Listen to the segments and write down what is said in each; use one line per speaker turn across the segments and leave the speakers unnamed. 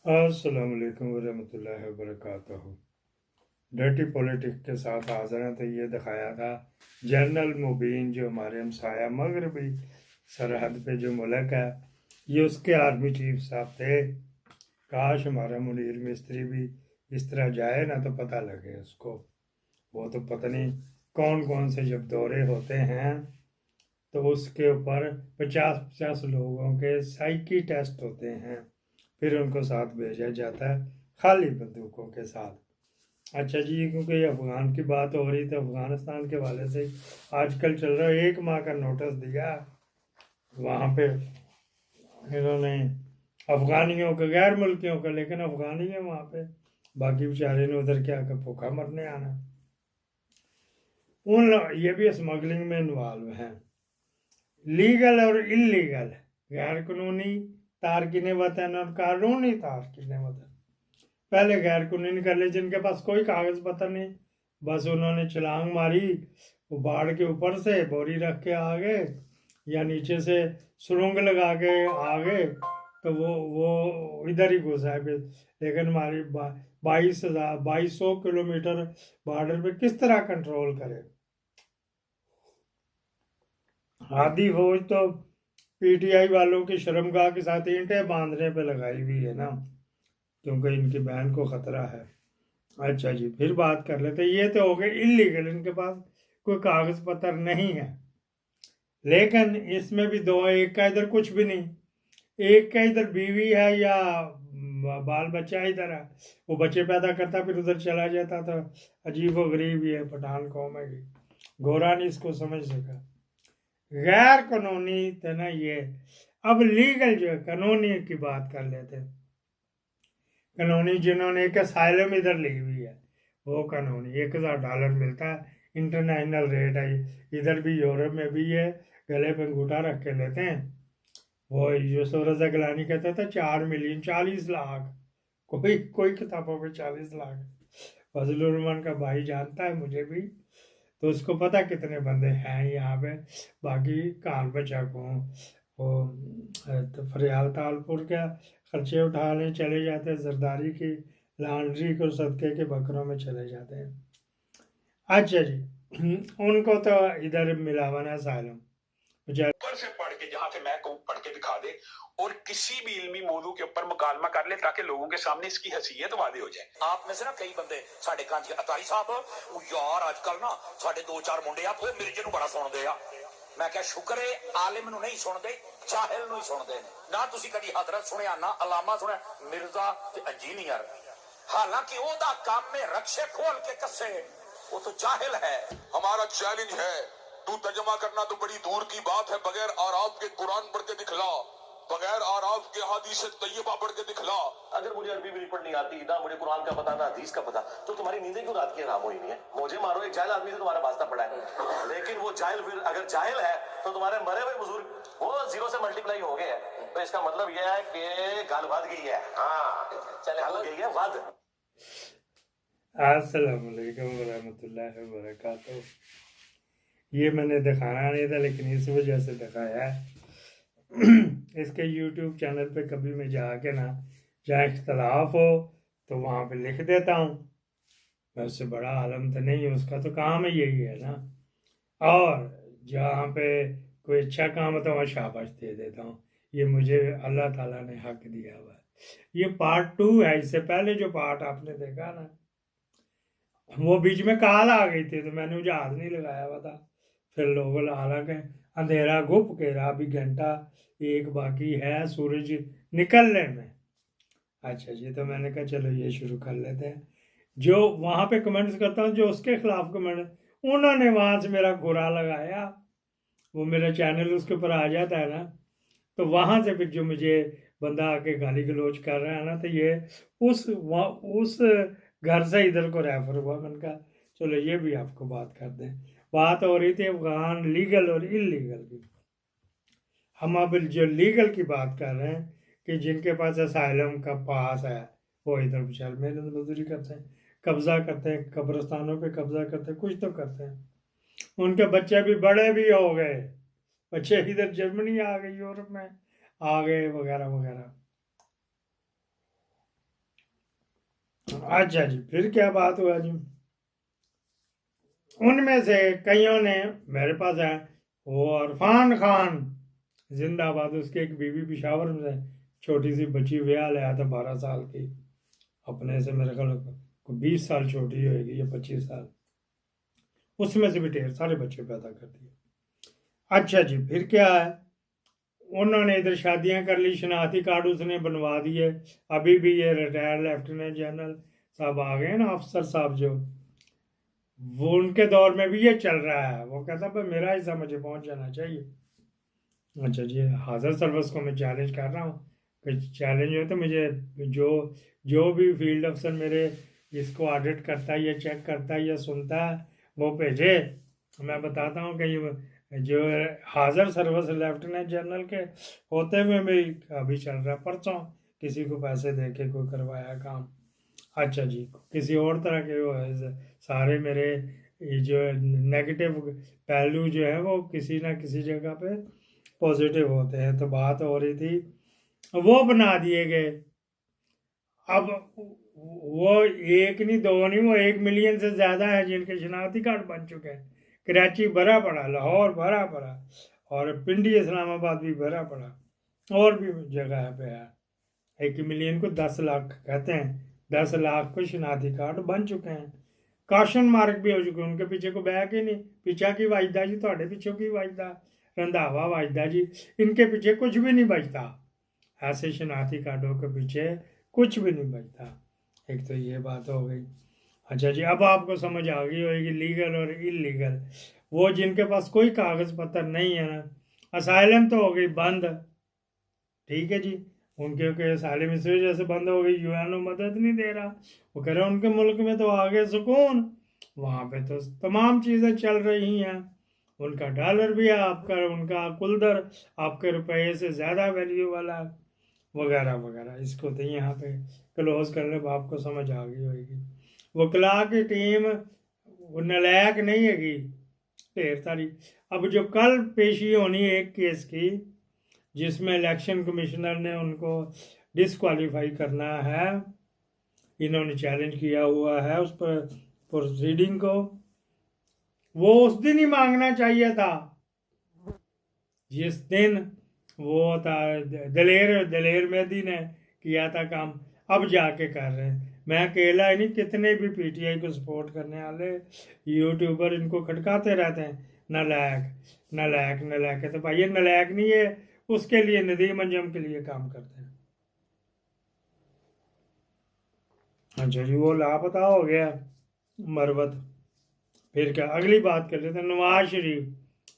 अस्सलाम वालेकुम वरहमतुल्लाहि वबरकातुहू। डर्टी पॉलिटिक्स के साथ हाजिर हैं। तो ये दिखाया था जनरल मुबीन जो हमारे हमसाया मगरबी सरहद पे जो मुल्क है, ये उसके आर्मी चीफ साहब थे। काश हमारा मुनीर मिस्त्री भी इस तरह जाए ना, तो पता लगे उसको। वो तो पता नहीं कौन कौन से जब दौरे होते हैं तो उसके ऊपर 50-50 लोगों के साइकी टेस्ट होते हैं, फिर उनको साथ भेजा जाता है खाली बंदूकों के साथ। अच्छा जी, क्योंकि अफगान की बात हो रही, तो अफगानिस्तान के वाले से आजकल चल रहा है 1 माह का नोटिस दिया वहाँ पे इन्होंने अफगानियों का, गैर मुल्कियों का, लेकिन अफगानी है वहाँ पे, बाकी बेचारे ने उधर क्या कर भूखा मरने आना। उन ये भी स्मगलिंग में इन्वॉल्व हैं, लीगल और इलीगल, गैर कानूनी तारकीन वतन और कानूनी तारकीन वतन। पहले गैर कानूनी कर ले, जिनके पास कोई कागज पत्र नहीं, बस उन्होंने छलांग मारी, वो बाढ़ के ऊपर से बोरी रख के आ गए या नीचे से सुरंग लगा के आ गए, तो वो इधर ही घुसा है। लेकिन हमारी 2200 किलोमीटर बॉर्डर पे किस तरह कंट्रोल करे। आधी फौज तो पीटीआई वालों की शर्मगाह के साथ ईंटें बांधने पे लगाई हुई है ना, क्योंकि इनकी बहन को खतरा है। अच्छा जी, फिर बात कर लेते। ये तो हो गए इलीगल, इनके पास कोई कागज पत्र नहीं है। लेकिन इसमें भी दो, एक का इधर कुछ भी नहीं, एक का इधर बीवी है या बाल बच्चा इधर है, वो बच्चे पैदा करता फिर उधर चला जाता। तो अजीब व गरीब ही है पठान कौम है, गोरा नहीं इसको समझ सका। गैर कानूनी थे ना ये। अब लीगल जो है, कानूनी की बात कर लेते हैं। कानूनी जिन्होंने एक असाइलम इधर ली हुई है, वो कानूनी $1000 मिलता है, इंटरनेशनल रेट है। इधर भी यूरोप में भी ये गले पे अंगूठा रख के लेते हैं। वो जो सूरज अगलानी कहता था 4 मिलियन 40 लाख, कोई कोई किताबों में 40 लाख। फजलुर रहमान का भाई जानता है मुझे भी, तो उसको पता कितने बंदे हैं यहाँ पे। बाकी कान बचा को वो तो फरियाल तालपुर के खर्चे उठाने चले जाते हैं, जरदारी की लॉन्ड्री को सदके के बकरों में चले जाते हैं। अच्छा जी, उनको तो इधर मिला हुआ ना सालम
ऊपर से पढ़ के, जहां से मैं कहूँ पढ़ के दिखा दे और किसी भी इल्मी मौजू के ऊपर मुकालमा कर ले, ताकि लोगों के सामने इसकी हसीयत वादे हो जाए। आप में से ना कई बंदे साडे कांजी अतारी साहब, वो यार आजकल ना साडे 2-4 मुंडे आ वो मिर्जे ਨੂੰ बड़ा सुनते आ। मैं क्या शुक्र है आलिम ਨੂੰ नहीं सुनते, जाहिल ਨੂੰ ही सुनते ना। तुसी कभी हजरत सुनिया ना अलामा सुनिया, मिर्जा ते इंजीनियर, हालांकि ओदा काम में रक्षे खोल के कसे, वो तो जाहिल है। हमारा चैलेंज है, तू तर्जमा करना तो बड़ी दूर की बात है, बगैर आराफ के कुरान पढ़ के दिखला, बगैर आराफ के हदीस तैयबा पढ़ के दिखला। अगर मुझे अरबी भी नहीं पढ़नी आती, ना मुझे कुरान का पता ना हदीस का पता, तो तुम्हारी नींदें क्यों रात की हराम हुई नहीं है? मुझे मारो, एक जाहिल आदमी से तुम्हारा वास्ता पड़ा है, लेकिन वो जाहिल फिर अगर जाहिल है तो तुम्हारे मरे हुए बुजुर्ग वो 0 से मल्टीप्लाई हो गए हैं, तो इसका मतलब यह है कि गाल बद गई है। हाँ चले हो गई है बद।
अस्सलाम वालेकुम वरहमतुल्लाहि वबरकातुहू। ये मैंने दिखाना नहीं था, लेकिन इस वजह से दिखाया है। इसके YouTube चैनल पे कभी मैं जाके ना, जहाँ इख्तलाफ हो तो वहाँ पे लिख देता हूँ। मैं उससे बड़ा आलम तो नहीं हूँ, उसका तो काम ही यही है ना। और जहाँ पे कोई अच्छा काम होता है वहाँ शाबाश दे देता हूँ। ये मुझे अल्लाह ताला ने हक दिया हुआ है। ये पार्ट 2 है। इससे पहले जो पार्ट आपने देखा ना, वो बीच में काल आ गई थी, तो मैंने मुझे हाथ नहीं लगाया हुआ था। फिर लोग, हालांकि अंधेरा गुप के रहा, अभी घंटा 1 बाकी है सूरज निकलने में। अच्छा जी, तो मैंने कहा चलो ये शुरू कर लेते हैं। जो वहाँ पे कमेंट्स करता हूँ, जो उसके खिलाफ कमेंट, उन्होंने वहाँ से मेरा गुरा लगाया, वो मेरा चैनल उसके ऊपर आ जाता है ना, तो वहाँ से फिर जो मुझे बंदा आके गाली गलौज कर रहा है ना, तो ये उस घर से इधर को रेफर हुआ। मैंने कहा चलो ये भी आपको बात कर दें। बात हो रही थी अफगान लीगल और इलीगल की। हम अब जो लीगल की बात कर रहे हैं कि जिनके पास असाइलम का पास है, वो इधर बेचारे मेहनत मजदूरी करते हैं, कब्जा करते हैं, कब्रस्तानों पे कब्जा करते हैं, कुछ तो करते हैं। उनके बच्चे भी बड़े भी हो गए, बच्चे इधर जर्मनी आ गए, यूरोप में आ गए, वगैरह वगैरह। अच्छा जी, फिर क्या बात हुआ जी? उनमें से कईयों ने मेरे पास है, वो इरफान खान जिंदाबाद, उसकी एक बीवी पेशावर में छोटी सी बच्ची ब्याह लाया था 12 साल की, अपने से मेरे ख्याल को 20 साल छोटी होगी या 25 साल, उसमें से भी ढेर सारे बच्चे पैदा कर दिए। अच्छा जी, फिर क्या है, उन्होंने इधर शादियां कर ली, शनाख्ती कार्ड उसने बनवा दिए। अभी भी ये रिटायर्ड लेफ्टिनेंट जनरल साहब आ गए ना, अफसर साहब जो, वो उनके दौर में भी ये चल रहा है। वो कहता भाई मेरा हिस्सा मुझे पहुंच जाना चाहिए। अच्छा जी, हाजिर सर्विस को मैं चैलेंज कर रहा हूँ कि चैलेंज हो तो मुझे जो जो भी फील्ड अफसर मेरे इसको ऑडिट करता है या चेक करता है या सुनता है वो भेजे। मैं बताता हूँ कि ये जो हाजिर सर्विस लेफ्टिनेंट जनरल के होते हुए भी अभी चल रहा है, परसों किसी को पैसे दे के कोई करवाया काम। अच्छा जी, किसी और तरह के वो है, सारे मेरे ये जो नेगेटिव पहलू जो है वो किसी ना किसी जगह पे पॉजिटिव होते हैं। तो बात हो रही थी, वो बना दिए गए। अब वो एक नहीं दो नहीं, वो 1 मिलियन से ज़्यादा है जिनके शनाख्ती कार्ड बन चुके हैं। कराची भरा पड़ा, लाहौर भरा पड़ा, और पिंडी इस्लामाबाद भी भरा पड़ा, और भी जगह पे है। 1 मिलियन को 10 लाख कहते हैं, 10 लाख को शनाख्ती कार्ड बन चुके हैं। काशन मार्क भी हो चुके हैं, उनके पीछे को बैक ही नहीं, पीछा की वाजदा जी, थोड़े पीछे की वाजदा, रंधावा वाजदा जी, इनके पीछे कुछ भी नहीं बचता। ऐसे शनाख्ती कार्डों के पीछे कुछ भी नहीं बचता। एक तो ये बात हो गई। अच्छा जी, अब आपको समझ आ गई होगी लीगल और इलीगल। वो जिनके पास कोई कागज पत्र नहीं है ना, असाइलम तो हो गई बंद, ठीक है जी, उनके के असाइलम इस वजह से बंद हो गई, यूएनओ मदद नहीं दे रहा। वो कह रहे उनके मुल्क में तो आगे सुकून, वहाँ पे तो तमाम चीज़ें चल रही हैं, उनका डॉलर भी है, आपका उनका कुलदर आपके रुपये से ज़्यादा वैल्यू वाला, वगैरह वगैरह। इसको तो यहाँ पे क्लोज करने पर आपको समझ आ गई होगी। वकला की टीम वो नलायक नहीं हैगी, ढेर सारी। अब जो कल पेशी होनी है एक केस की, जिसमें इलेक्शन कमिश्नर ने उनको डिसक्वालीफाई करना है, इन्होंने चैलेंज किया हुआ है उस पर प्रोसीडिंग को, वो उस दिन ही मांगना चाहिए था जिस दिन वो था दलेर मेहदी ने किया था काम। अब जाके कर रहे हैं। मैं अकेला ही नहीं, कितने भी पीटीआई को सपोर्ट करने वाले यूट्यूबर इनको खटकाते रहते हैं, नालायक नालायक नालायक है। तो भाई ये नालायक नहीं है, उसके लिए नदीम अंजम के लिए काम करते हैं। अच्छा जी, वो लापता हो गया मरवत। फिर क्या, अगली बात कर लेते हैं। नवाज शरीफ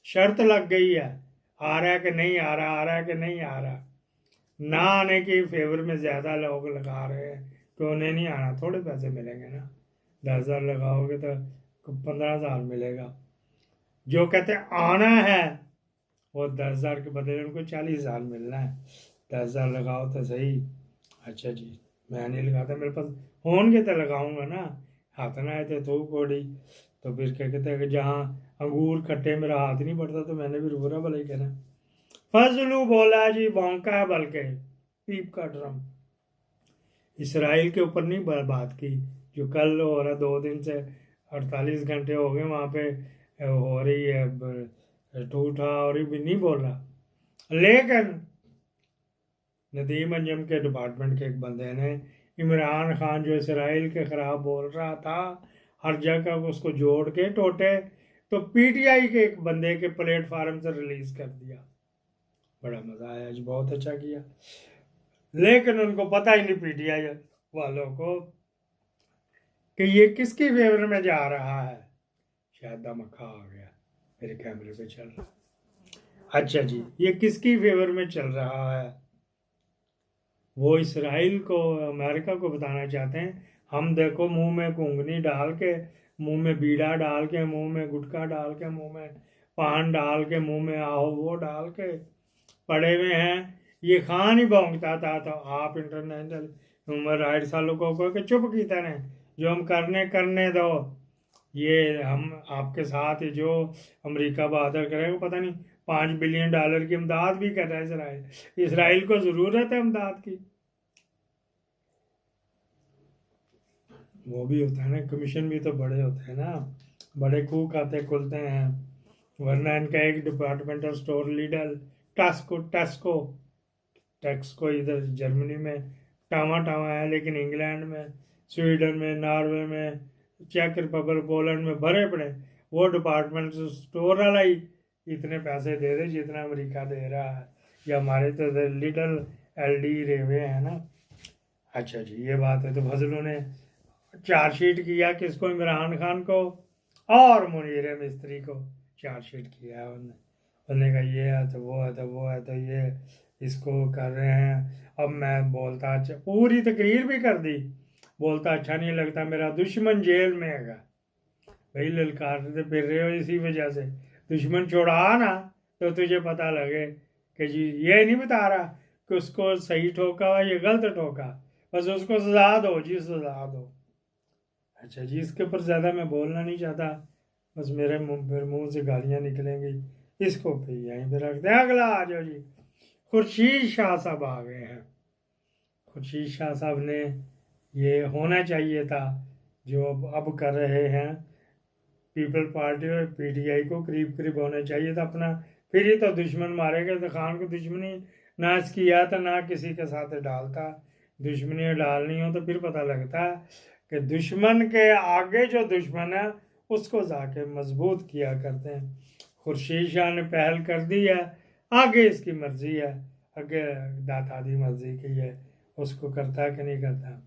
शर्त लग गई है, आ रहा है कि नहीं आ रहा, आ रहा है कि नहीं आ रहा। ना आने के फेवर में ज़्यादा लोग लगा रहे हैं कि उन्हें नहीं आना, थोड़े पैसे मिलेंगे ना, 10,000 लगाओगे तो 15,000 मिलेगा। जो कहते हैं आना है, वो 10,000 के बदले उनको 40,000 मिलना है। 10,000 लगाओ तो सही। अच्छा जी, मैं नहीं लगाता, मेरे पास होंगे तो लगाऊंगा ना, हाथ ना आए तो थूक कोड़ी। तो फिर क्या कहते हैं कि जहाँ अंगूर खट्टे मेरा हाथ नहीं पड़ता, तो मैंने भी बुरा भला ही कहना। फजलू बोला जी भौंका है बल्कि पीप का ड्रम। इसराइल के ऊपर नहीं बात की, जो कल हो रहा, 2 दिन से 48 घंटे हो गए वहाँ पे हो रही है ठूठा, और भी नहीं बोल रहा। लेकिन नदीम अंजम के डिपार्टमेंट के एक बंदे ने इमरान खान जो इसराइल के खिलाफ बोल रहा था, हर जगह उसको जोड़ के टोटे, तो पीटीआई के एक बंदे के प्लेटफार्म से रिलीज कर दिया। बड़ा मजा आया जी, बहुत अच्छा किया। लेकिन उनको पता ही नहीं पीटीआई वालों को कि ये किसकी फेवर में जा रहा है। शायद दमखा आ गया, मेरे कैमरे पे चल रहा। अच्छा जी, ये किसकी फेवर में चल रहा है, वो इसराइल को, अमेरिका को बताना चाहते हैं हम देखो मुंह में घुंघनी डाल के, मुंह में बीड़ा डाल के, मुंह में गुटखा डाल के, मुंह में पान डाल के, मुंह में आहो वो डाल के पड़े हुए हैं। ये खान ही भौंकता था, तो आप इंटरनेशनल ह्यूमन राइट्स वालों को कहो कि चुप की तरह, जो हम करने दो। ये हम आपके साथ ही जो अमेरिका बहादुर करेगा, पता नहीं 5 बिलियन डॉलर की इमदाद भी कर रहा है इसराइल। इसराइल को ज़रूरत है इमदाद की। वो भी होता है ना, कमीशन भी तो बड़े होते हैं ना, बड़े खूह खाते खुलते हैं। वरना इनका एक डिपार्टमेंटल स्टोर लीडल, टेस्को टेक्सको इधर जर्मनी में टावा टावा है, लेकिन इंग्लैंड में, स्वीडन में, नॉर्वे में, चेक रिपब्लिक, पोलैंड में भरे पड़े। वो डिपार्टमेंटल स्टोर वाला ही इतने पैसे दे दे जितना अमेरिका दे रहा है, या हमारे तो लिटल LD रेवे है ना। अच्छा जी, ये बात है। तो फजलों ने चार्जशीट किया किसको, इमरान खान को और मुनीर मिस्त्री को चार्जशीट किया उन्होंने कहा ये है तो वो है तो वो है तो ये इसको कर रहे हैं। अब मैं बोलता, अच्छा पूरी तकरीर भी कर दी, बोलता अच्छा नहीं लगता मेरा दुश्मन जेल में है। भाई ललकारते फिर रहे हो इसी वजह से, दुश्मन छोड़ा ना तो तुझे पता लगे कि जी ये नहीं बता रहा कि उसको सही ठोका हुआ ये गलत ठोका, बस उसको सजा दो जी, सजा दो। अच्छा जी, इसके ऊपर ज़्यादा मैं बोलना नहीं चाहता, बस मेरे मुंह से गालियाँ निकलेंगी। इसको फिर यहीं पे रखते हैं। अगला आ जाओ जी, खुर्शीद शाह साहब आ गए हैं। खुर्शीद शाह साहब ने, ये होना चाहिए था जो अब कर रहे हैं पीपल पार्टी और PTI को, करीब करीब होना चाहिए था अपना। फिर ही तो दुश्मन मारेगा, तो खान को दुश्मनी ना इसकी या तो ना किसी के साथ डालता। दुश्मनी डालनी हो तो फिर पता लगता है कि दुश्मन के आगे जो दुश्मन है उसको जाके मजबूत किया करते हैं। खुर्शीद शाह ने पहल कर दी है, आगे इसकी मर्जी है, आगे दाता दी मर्जी की है, उसको करता है कि नहीं करता।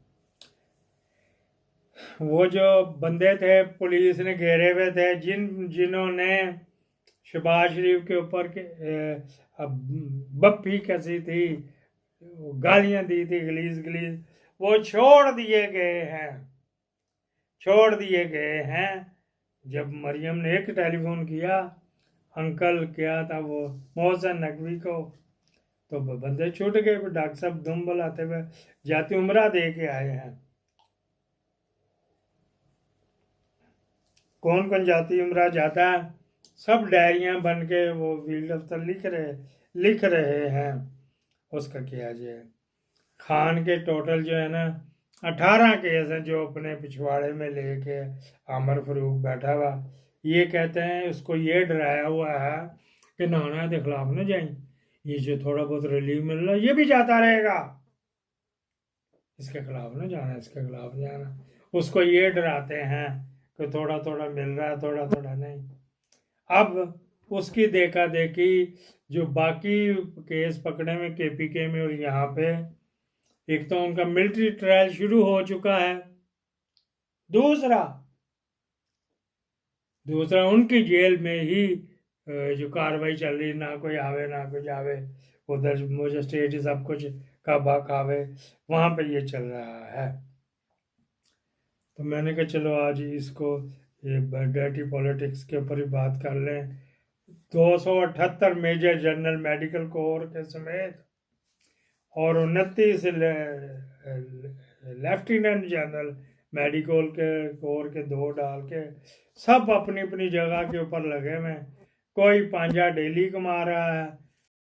वो जो बंदे थे पुलिस ने घेरे हुए थे, जिन्होंने शहबाज शरीफ के ऊपर के बप्पी कसी थी, गालियां दी थी गलीज गलीज, वो छोड़ दिए गए हैं, छोड़ दिए गए हैं। जब मरियम ने एक टेलीफोन किया, अंकल क्या था वो, मोहसिन नकवी को, तो बंदे छूट गए। डॉक्टर साहब दुम बुलाते हुए जाती उम्रा दे के आए हैं। कौन कौन जाती उम्रा जाता है, सब डायरियां बन के वो फील्ड अफसर लिख रहे हैं। उसका किया जाए। खान के टोटल जो है ना 18 केस हैं जो अपने पिछवाड़े में लेके आमर फरूक बैठा हुआ, ये कहते हैं उसको ये डराया हुआ है कि नाना के खिलाफ ना जाए, ये जो थोड़ा बहुत रिलीफ मिल रहा है ये भी जाता रहेगा, इसके खिलाफ ना जाना, इसके खिलाफ जाना। उसको ये डराते हैं कि थोड़ा थोड़ा मिल रहा है, थोड़ा थोड़ा नहीं। अब उसकी देखा देखी जो बाकी केस पकड़े में KPK में और यहाँ पे, एक तो उनका मिलिट्री ट्रायल शुरू हो चुका है, दूसरा उनकी जेल में ही जो कार्रवाई चल रही, ना कोई आवे ना कोई जावे, उधर मजिस्ट्रेट सब कुछ काबा खावे, वहाँ पे ये चल रहा है। तो मैंने कहा चलो आज इसको ये डर्टी पॉलिटिक्स के ऊपर ही बात कर लें। 278 मेजर जनरल मेडिकल कोर के समेत और 29 लेफ्टिनेंट जनरल मेडिकल के कोर के 2 डाल के सब अपनी अपनी जगह के ऊपर लगे हुए। कोई 5 डेली कमा रहा है,